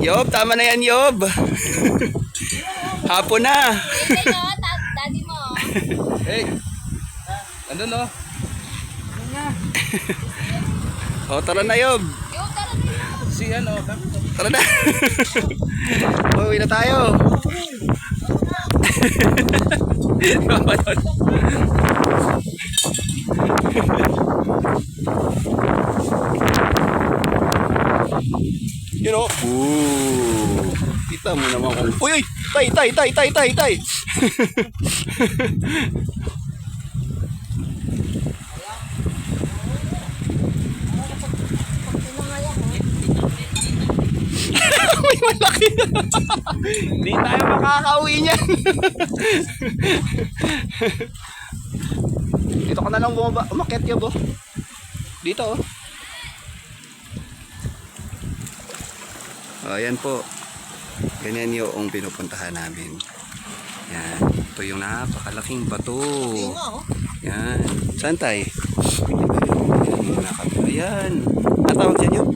Yob, tama na yan, Yob. Hapon na. Daddy mo. Hey! Ano no? O, tara na, Yob. Yung tara na. Si ano? Tara na. Uwi na tayo. You know, kita mo naman kung... Uy, uy! Tay! May malaki. Hindi tayo makakauwi niyan. Dito ka na lang bumaba. Umakyat ka, bo. Dito, oh. Oh, ayan po. Ganyan yung pinupuntahan namin. Yan. Ito yung napakalaking bato. Yan. Saan tayo? Ayan. Natawag dyan yun?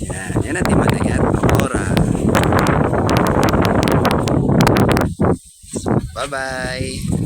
Yan. Yan ang Timanayat Aurora. Bye-bye.